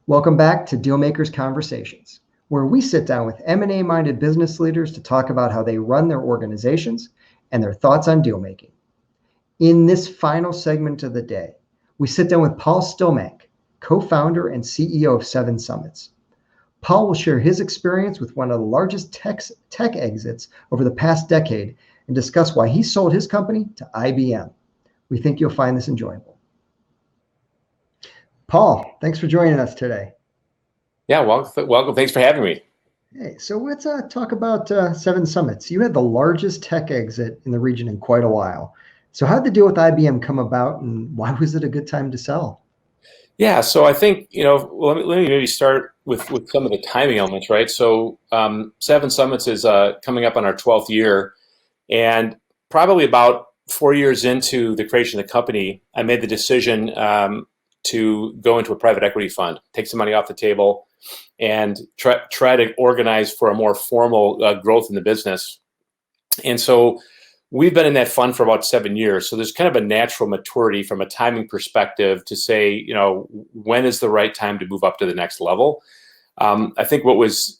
Welcome back to Dealmakers Conversations, where we sit down with M&A minded business leaders to talk about how they run their organizations and their thoughts on deal making. In this final segment of the day, we sit down with Paul Stillmank, co-founder and CEO of Seven Summits. Paul will share his experience with one of the largest tech exits over the past decade and discuss why he sold his company to IBM. We think you'll find this enjoyable. Paul, thanks for joining us today. Yeah, welcome. Thanks for having me. Hey, so let's talk about Seven Summits. You had the largest tech exit in the region in quite a while. So how did the deal with IBM come about, and why was it a good time to sell? Yeah, so I think, let me maybe start with some of the timing elements, right? So Seven Summits is coming up on our 12th year, and probably about 4 years into the creation of the company, I made the decision to go into a private equity fund, take some money off the table, and try to organize for a more formal growth in the business. And so we've been in that fund for about 7 years. So there's kind of a natural maturity from a timing perspective to say, when is the right time to move up to the next level? I think what was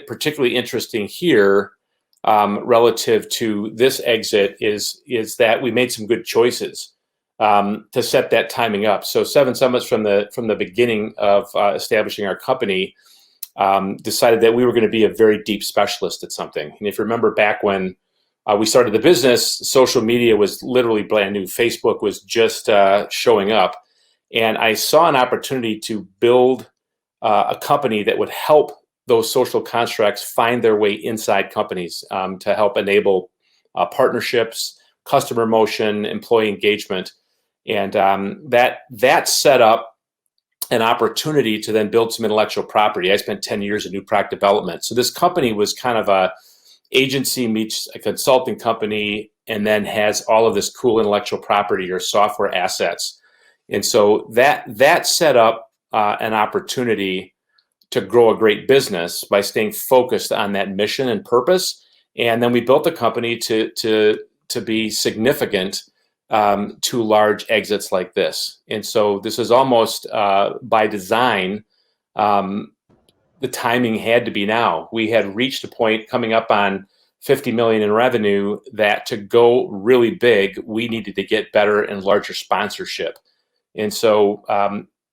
particularly interesting here relative to this exit is that we made some good choices to set that timing up. So Seven Summits from the beginning of establishing our company decided that we were going to be a very deep specialist at something. And if you remember back when we started the business, social media was literally brand new. Facebook was just showing up. And I saw an opportunity to build a company that would help those social constructs find their way inside companies to help enable partnerships, customer motion, employee engagement. And that set up an opportunity to then build some intellectual property. I spent 10 years in new product development. So this company was kind of a agency meets a consulting company and then has all of this cool intellectual property or software assets. And so that set up an opportunity to grow a great business by staying focused on that mission and purpose. And then we built the company to be significant to large exits like this. And so this is almost by design. The timing had to be now. We had reached a point coming up on 50 million in revenue that to go really big, we needed to get better and larger sponsorship. And so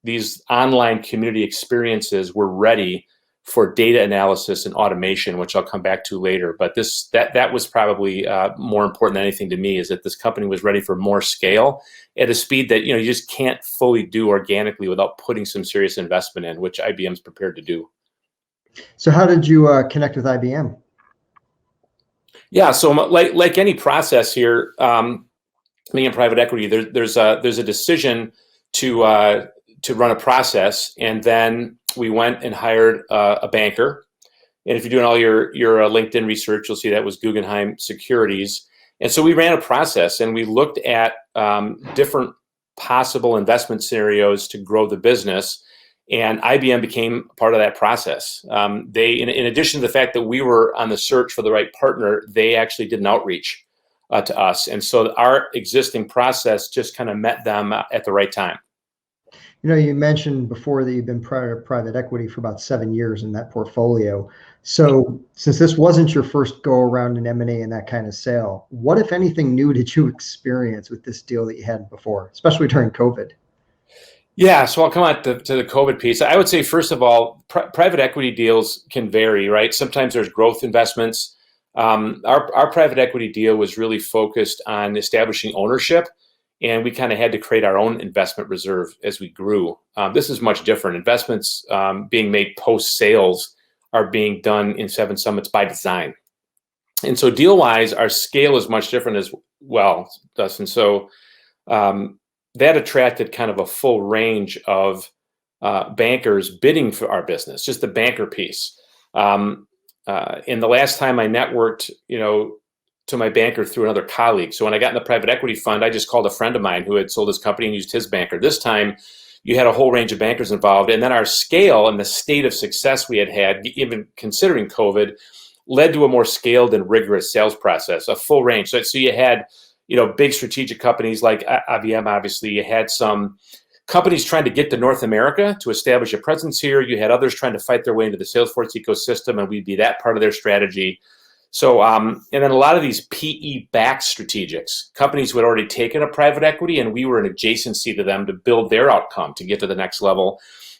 these online community experiences were ready for data analysis and automation, which I'll come back to later. But that was probably more important than anything to me, is that this company was ready for more scale at a speed that you just can't fully do organically without putting some serious investment in, which IBM's prepared to do. So how did you connect with IBM? Yeah, so like any process here, being in private equity, there's a decision to run a process, and then we went and hired a banker. And if you're doing all your LinkedIn research, you'll see that was Guggenheim Securities. And so we ran a process, and we looked at different possible investment scenarios to grow the business. And IBM became part of that process. They, in addition to the fact that we were on the search for the right partner, they actually did an outreach to us. And so our existing process just kind of met them at the right time. You mentioned before that you've been private equity for about 7 years in that portfolio. So since this wasn't your first go around in M&A and that kind of sale, what, if anything, new did you experience with this deal that you had before, especially during COVID? Yeah, so I'll come on to the COVID piece. I would say, first of all, private equity deals can vary, right? Sometimes there's growth investments. Our private equity deal was really focused on establishing ownership, and we kind of had to create our own investment reserve as we grew. This is much different. Investments being made post-sales are being done in Seven Summits by design. And so deal-wise, our scale is much different as well, Dustin. So that attracted kind of a full range of bankers bidding for our business, just the banker piece. And the last time I networked, to my banker through another colleague. So when I got in the private equity fund, I just called a friend of mine who had sold his company and used his banker. This time, you had a whole range of bankers involved. And then our scale and the state of success we had, even considering COVID, led to a more scaled and rigorous sales process, a full range. So you had big strategic companies like IBM, obviously. You had some companies trying to get to North America to establish a presence here. You had others trying to fight their way into the Salesforce ecosystem, and we'd be that part of their strategy. So, and then a lot of these PE-backed strategics, companies who had already taken a private equity, and we were an adjacency to them to build their outcome to get to the next level.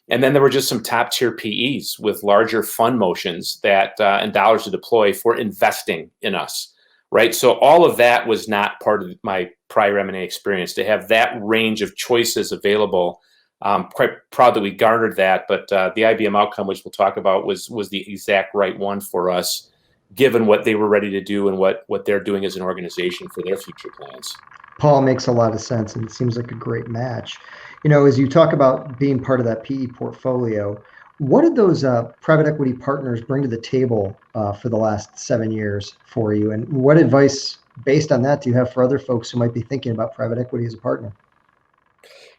And then there were just some top-tier PEs with larger fund motions that and dollars to deploy for investing in us, right? So all of that was not part of my prior M&A experience. To have that range of choices available, quite proud that we garnered that. But the IBM outcome, which we'll talk about, was the exact right one for us, given what they were ready to do and what they're doing as an organization for their future plans. Paul, makes a lot of sense, and it seems like a great match. As you talk about being part of that PE portfolio, what did those private equity partners bring to the table for the last 7 years for you? And what advice, based on that, do you have for other folks who might be thinking about private equity as a partner?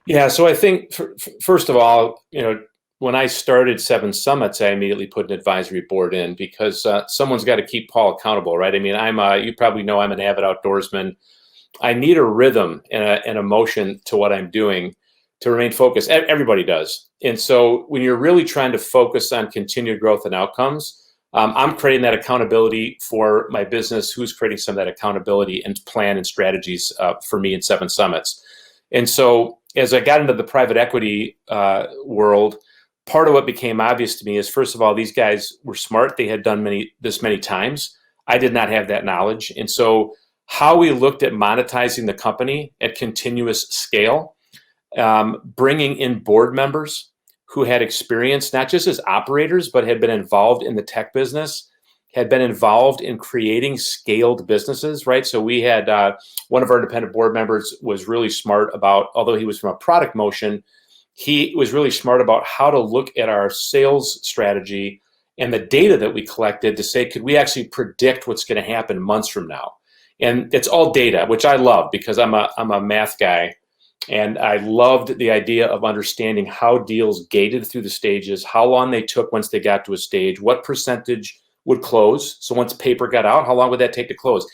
Yeah, so I think, first of all, when I started Seven Summits, I immediately put an advisory board in because someone's got to keep Paul accountable, right? I mean, you probably know I'm an avid outdoorsman. I need a rhythm and a motion to what I'm doing to remain focused. Everybody does. And so when you're really trying to focus on continued growth and outcomes, I'm creating that accountability for my business, who's creating some of that accountability and plan and strategies for me in Seven Summits. And so as I got into the private equity world, part of what became obvious to me is, first of all, these guys were smart. They had done this many times. I did not have that knowledge. And so how we looked at monetizing the company at continuous scale, bringing in board members who had experience, not just as operators, but had been involved in the tech business, had been involved in creating scaled businesses, right? So we had one of our independent board members was really smart about, although he was from a product motion, he was really smart about how to look at our sales strategy and the data that we collected to say, could we actually predict what's going to happen months from now? And it's all data, which I love because I'm a math guy. And I loved the idea of understanding how deals gated through the stages, how long they took once they got to a stage, what percentage would close. So once paper got out, how long would that take to close?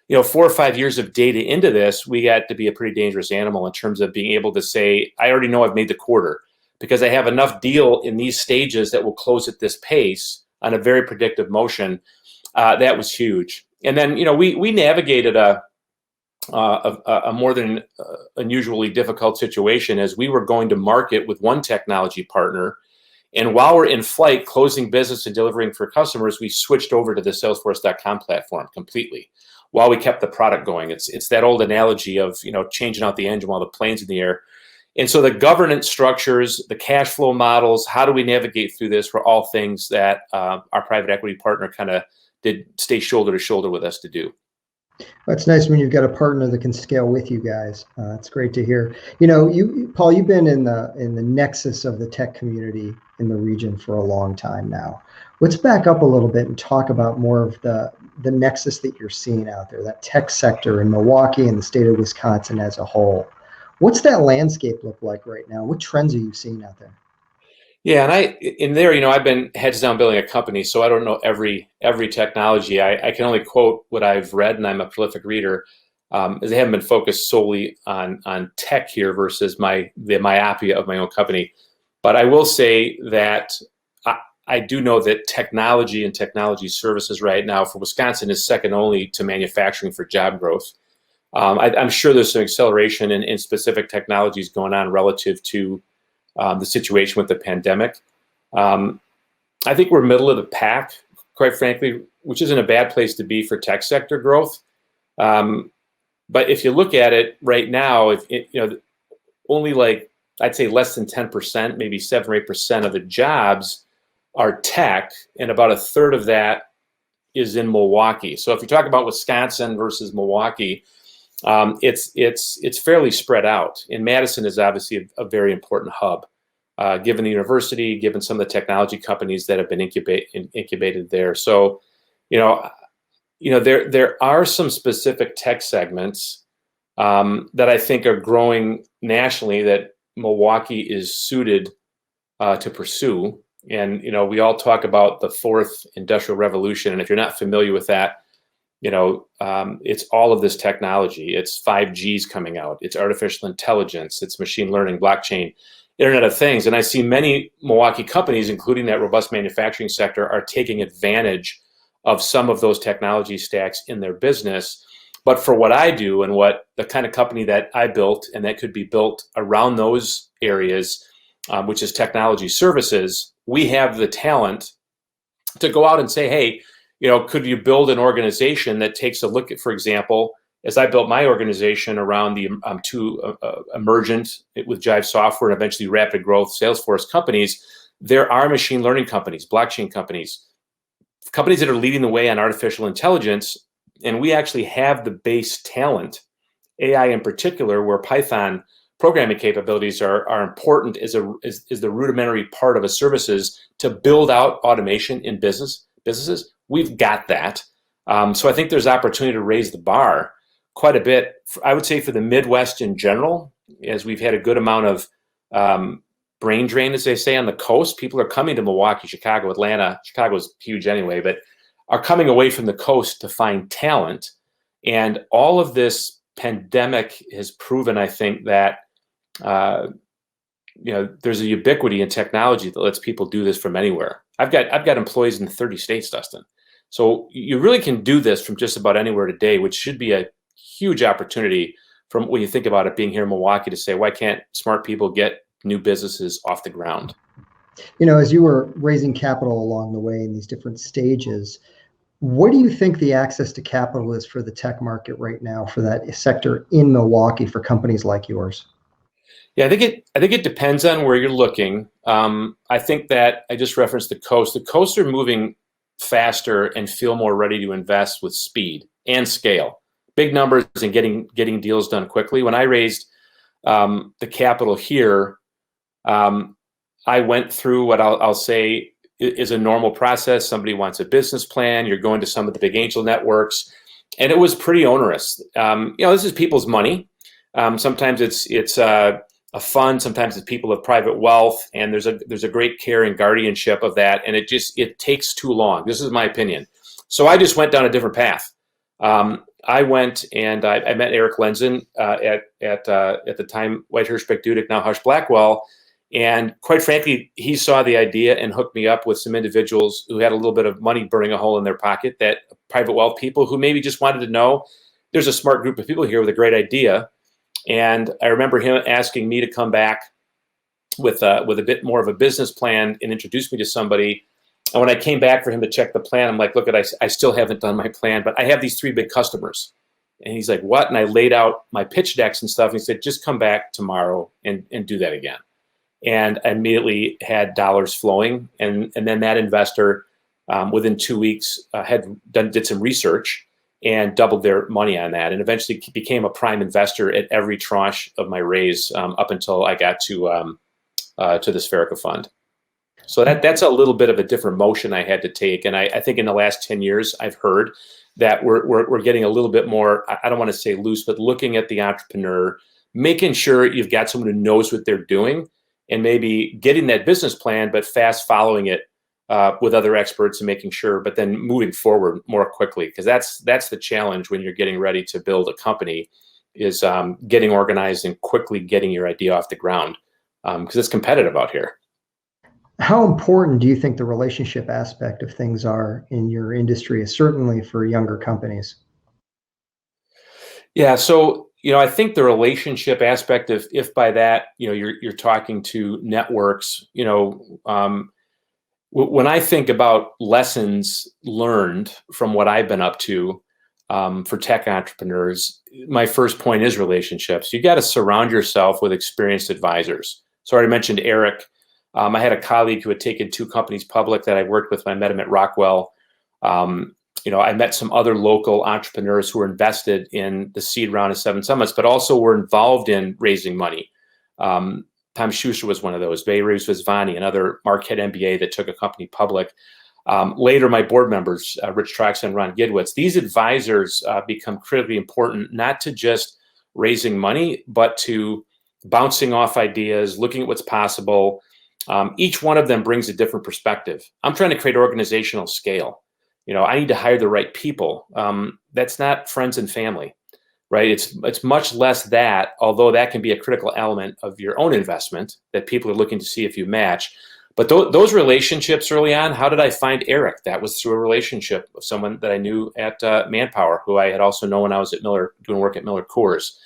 4 or 5 years of data into this, we got to be a pretty dangerous animal in terms of being able to say, I already know I've made the quarter because I have enough deal in these stages that will close at this pace on a very predictive motion. That was huge. And then, we navigated a more than unusually difficult situation as we were going to market with one technology partner. And while we're in flight, closing business and delivering for customers, we switched over to the Salesforce.com platform completely while we kept the product going. It's that old analogy of, changing out the engine while the plane's in the air. And so the governance structures, the cash flow models, how do we navigate through this were all things that our private equity partner kind of did stay shoulder to shoulder with us to do. Well, it's nice when you've got a partner that can scale with you guys. It's great to hear. Paul, you've been in the nexus of the tech community in the region for a long time now. Let's back up a little bit and talk about more of the nexus that you're seeing out there, that tech sector in Milwaukee and the state of Wisconsin as a whole. What's that landscape look like right now? What trends are you seeing out there? Yeah, and I've been heads down building a company, so I don't know every technology. I can only quote what I've read, and I'm a prolific reader. As I haven't been focused solely on tech here versus the myopia of my own company. But I will say that I do know that technology and technology services right now for Wisconsin is second only to manufacturing for job growth. I'm sure there's some acceleration in specific technologies going on relative to the situation with the pandemic. I think we're middle of the pack, quite frankly, which isn't a bad place to be for tech sector growth. But if you look at it right now, only I'd say less than 10%, maybe 7 or 8% of the jobs are tech, and about a third of that is in Milwaukee. So if you talk about Wisconsin versus Milwaukee, it's fairly spread out. And Madison is obviously a very important hub, given the university, given some of the technology companies that have been incubated there. So, there are some specific tech segments that I think are growing nationally that Milwaukee is suited to pursue. And we all talk about the fourth industrial revolution, and if you're not familiar with that, it's all of this technology. It's 5G's coming out. It's artificial intelligence. It's machine learning, blockchain, Internet of Things. And I see many Milwaukee companies, including that robust manufacturing sector, are taking advantage of some of those technology stacks in their business. But for what I do and what the kind of company that I built and that could be built around those areas, which is technology services, we have the talent to go out and say, hey, could you build an organization that takes a look at, for example, as I built my organization around the two emergent with Jive Software and eventually rapid growth Salesforce companies, there are machine learning companies, blockchain companies that are leading the way on artificial intelligence. And we actually have the base talent, AI in particular, where Python programming capabilities are important as the rudimentary part of a services to build out automation in businesses. We've got that. So I think there's opportunity to raise the bar quite a bit, I would say, for the Midwest in general, as we've had a good amount of brain drain, as they say, on the coast. People are coming to Milwaukee, Chicago, Atlanta. Chicago's huge anyway, but are coming away from the coast to find talent. And all of this pandemic has proven, I think, that there's a ubiquity in technology that lets people do this from anywhere. I've got employees in 30 states, Dustin. So you really can do this from just about anywhere today, which should be a huge opportunity from when you think about it being here in Milwaukee to say, why can't smart people get new businesses off the ground? As you were raising capital along the way in these different stages, what do you think the access to capital is for the tech market right now for that sector in Milwaukee for companies like yours? Yeah, I think it depends on where you're looking. I think that I just referenced the coast. The coasts are moving faster and feel more ready to invest with speed and scale, big numbers, and getting deals done quickly. When I raised the capital here, I went through what I'll say is a normal process. Somebody wants a business plan. You're going to some of the big angel networks, and it was pretty onerous. This is people's money. Sometimes it's a fund. Sometimes it's people of private wealth, and there's a great care and guardianship of that, and it takes too long. This is my opinion. So I just went down a different path. I went and I met Eric Lenzen at the time Whitehurst Dudek, now Hush Blackwell, and quite frankly, he saw the idea and hooked me up with some individuals who had a little bit of money burning a hole in their pocket, that private wealth people who maybe just wanted to know there's a smart group of people here with a great idea. And I remember him asking me to come back with a bit more of a business plan and introduce me to somebody. And when I came back for him to check the plan, I'm like, look, I still haven't done my plan, but I have these 3 big customers. And he's like, what? And I laid out my pitch decks and stuff. And he said, just come back tomorrow and do that again. And I immediately had dollars flowing. And then that investor, within 2 weeks, did some research and doubled their money on that, and eventually became a prime investor at every tranche of my raise up until I got to the Spherica fund. So that's a little bit of a different motion I had to take, and I think in the last 10 years I've heard that we're getting a little bit more, I don't want to say loose, but looking at the entrepreneur, making sure you've got someone who knows what they're doing, and maybe getting that business plan, but fast following it with other experts and making sure, but then moving forward more quickly, because that's the challenge when you're getting ready to build a company, is getting organized and quickly getting your idea off the ground, because it's competitive out here. How important do you think the relationship aspect of things are in your industry, certainly for younger companies? Yeah, so I think the relationship aspect, if by that you're talking to networks, when I think about lessons learned from what I've been up to for tech entrepreneurs, my first point is relationships. You got to surround yourself with experienced advisors. So I already mentioned Eric. I had a colleague who had taken 2 companies public that I worked with when I met him at Rockwell. I met some other local entrepreneurs who were invested in the seed round of 7 Summits, but also were involved in raising money. Tom Schuster was one of those. Bay Reeves Visvani, another Marquette MBA that took a company public. Later, my board members, Rich Trox and Ron Gidwitz. These advisors become critically important, not to just raising money, but to bouncing off ideas, looking at what's possible. Each one of them brings a different perspective. I'm trying to create organizational scale. I need to hire the right people. that's not friends and family, right? It's much less that, although that can be a critical element of your own investment that people are looking to see if you match. But those relationships early on, how did I find Eric? That was through a relationship of someone that I knew at Manpower, who I had also known when I was at Miller, doing work at Miller Coors.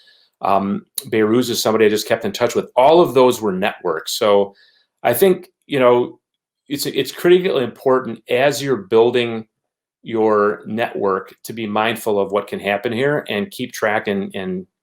Beirut is somebody I just kept in touch with. All of those were networks. So I think, it's critically important as you're building your network to be mindful of what can happen here and keep track and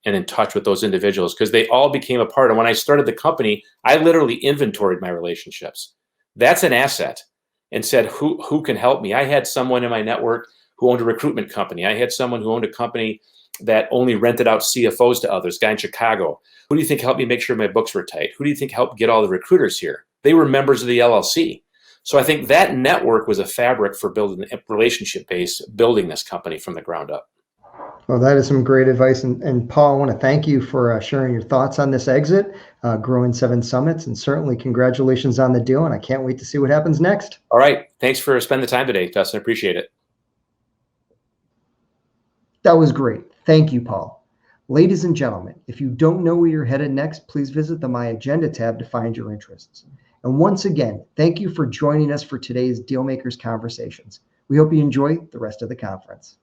in touch with those individuals, because they all became a part. And when I started the company, I literally inventoried my relationships. That's an asset, and said, who can help me? I had someone in my network who owned a recruitment company. I had someone who owned a company that only rented out CFOs to others, guy in Chicago. Who do you think helped me make sure my books were tight? Who do you think helped get all the recruiters here? They were members of the LLC. So I think that network was a fabric for building a relationship base, building this company from the ground up. Well, that is some great advice. And Paul, I want to thank you for sharing your thoughts on this exit, growing 7 summits, and certainly congratulations on the deal. And I can't wait to see what happens next. All right. Thanks for spending the time today, Dustin. I appreciate it. That was great. Thank you, Paul. Ladies and gentlemen, if you don't know where you're headed next, please visit the My Agenda tab to find your interests. And once again, thank you for joining us for today's Dealmakers Conversations. We hope you enjoy the rest of the conference.